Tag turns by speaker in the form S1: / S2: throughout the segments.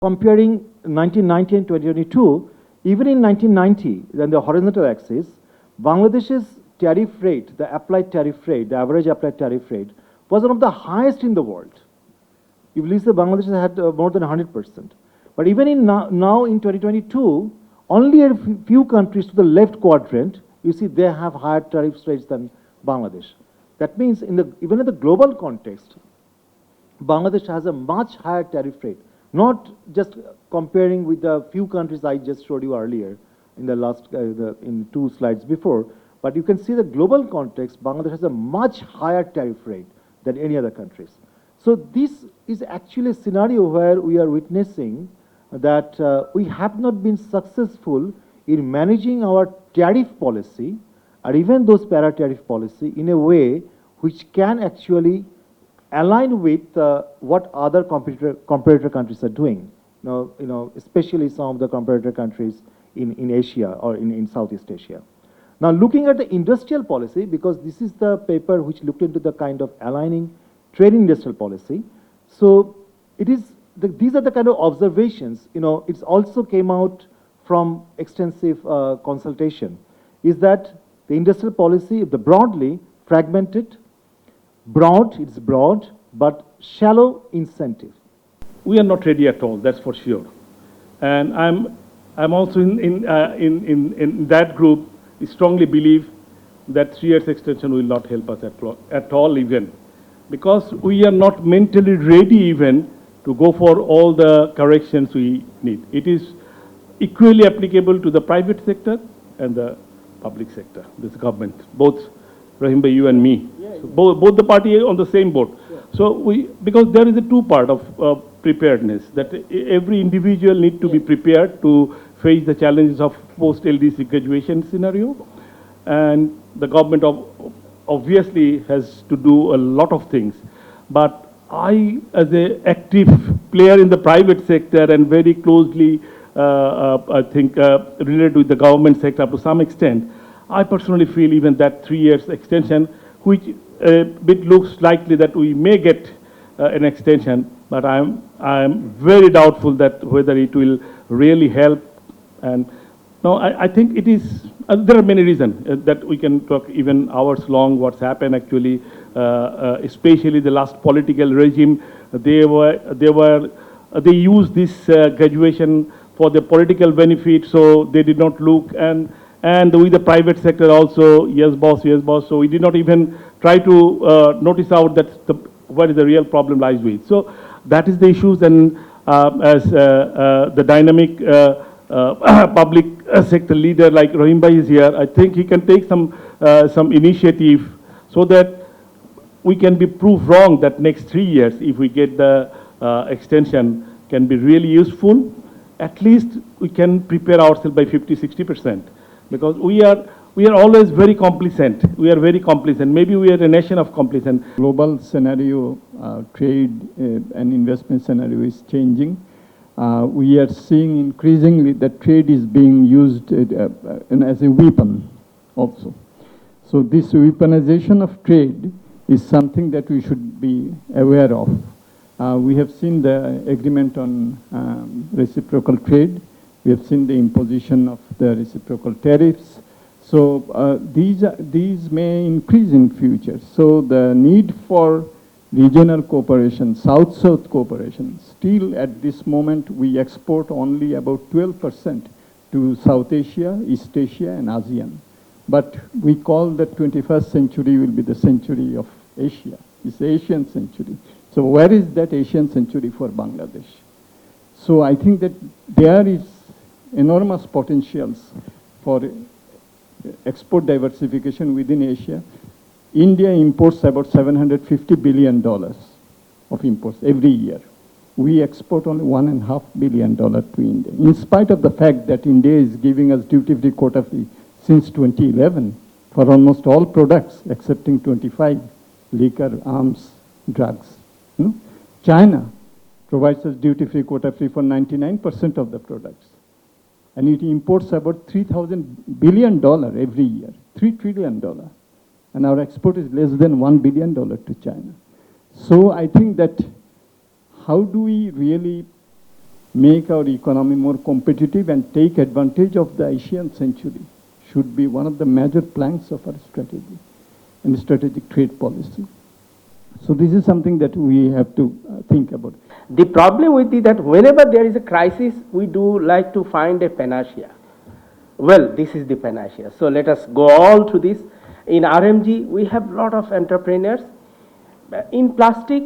S1: comparing 1990 and 2022, even in 1990, then the horizontal axis, Bangladesh's tariff rate, the applied tariff rate, the average applied tariff rate, was one of the highest in the world. You believe that Bangladesh had more than 100%. But even in now in 2022, only a few countries to the left quadrant, you see they have higher tariff rates than Bangladesh. That means even in the global context, Bangladesh has a much higher tariff rate, not just comparing with the few countries I just showed you earlier in the last, in 2 slides before, but you can see the global context, Bangladesh has a much higher tariff rate than any other countries. So this is actually a scenario where we are witnessing that we have not been successful in managing our tariff policy or even those para-tariff policy in a way which can actually align with what other competitor countries are doing. Especially some of the competitor countries in Asia or in Southeast Asia. Now, looking at the industrial policy, because this is the paper which looked into the kind of aligning trade industrial policy. So it is these are the kind of observations. It's also came out from extensive consultation. Is that the industrial policy, the broadly fragmented, it's broad, but shallow incentive.
S2: We are not ready at all, that's for sure. And I'm also in that group. I strongly believe that 3 years extension will not help us at all even, because we are not mentally ready even to go for all the corrections we need. It is equally applicable to the private sector and the public sector, this government, both Rahim Bhai, you and me. So both the party on the same boat. Yeah. So because there is a 2 part of preparedness, that every individual need to be prepared to face the challenges of post-LDC graduation scenario, and the government obviously has to do a lot of things. But I, as an active player in the private sector and very closely, I think, related with the government sector to some extent, I personally feel even that 3 years extension, which a bit looks likely that we may get an extension, but I'm very doubtful that whether it will really help. And no, I think it is. There are many reasons that we can talk even hours long. What's happened actually, especially the last political regime, they used this graduation for the political benefit, so they did not look and with the private sector also, yes boss, so we did not even try to notice out that what is the real problem lies with. So that is the issues, and as the dynamic public sector leader like Rahim Bhai is here, I think he can take some initiative so that we can be proved wrong that next 3 years, if we get the extension, can be really useful. At least we can prepare ourselves by 50–60%. Because we are always very complacent. We are very complacent. Maybe we are a nation of complacent.
S3: Global scenario, trade and investment scenario is changing. We are seeing increasingly that trade is being used as a weapon also. So this weaponization of trade is something that we should be aware of. We have seen the agreement on reciprocal trade. We have seen the imposition of the reciprocal tariffs. So these may increase in future. So the need for regional cooperation, South-South cooperation, still at this moment we export only about 12% to South Asia, East Asia and ASEAN. But we call that 21st century will be the century of Asia. It's the Asian century. So where is that Asian century for Bangladesh? So I think that there is enormous potentials for export diversification within Asia. India imports about $750 billion of imports every year. We export only $1.5 billion to India, in spite of the fact that India is giving us duty-free, quota-free since 2011 for almost all products, excepting 25, liquor, arms, drugs. China provides us duty-free, quota-free for 99% of the products. And it imports about $3,000 billion every year, $3 trillion. And our export is less than $1 billion to China. So I think that how do we really make our economy more competitive and take advantage of the Asian century should be one of the major planks of our strategy and strategic trade policy. So this is something that we have to think about.
S4: The problem with it that whenever there is a crisis, we do like to find a panacea. Well, this is the panacea. So let us go all to this. In RMG, we have a lot of entrepreneurs. In plastic,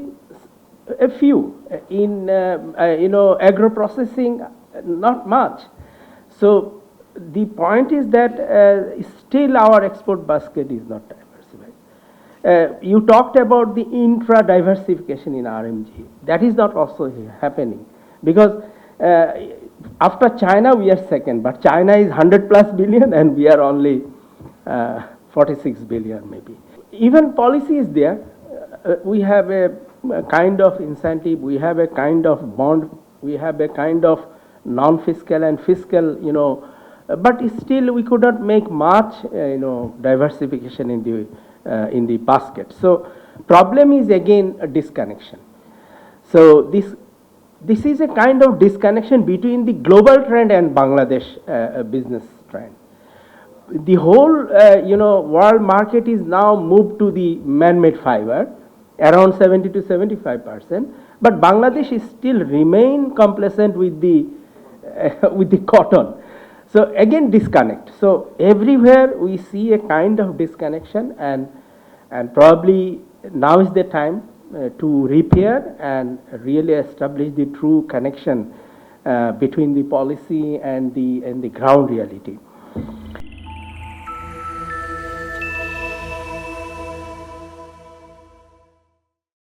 S4: a few. In agro processing, not much. So the point is that still our export basket is not diversified. You talked about the intra diversification in RMG. That is not also happening because after China we are second, but China is 100 plus billion and we are only 46 billion maybe. Even policy is there. We have a kind of incentive, we have a kind of bond, we have a kind of non-fiscal and fiscal, but still we could not make much, diversification in the basket. So problem is again a disconnection. So this is a kind of disconnection between the global trend and Bangladesh business trend. The whole, world market is now moved to the man-made fiber, around 70 to 75%, but Bangladesh is still remain complacent with the cotton. So again disconnect. So everywhere we see a kind of disconnection, and probably now is the time to repair and really establish the true connection between the policy and the ground reality.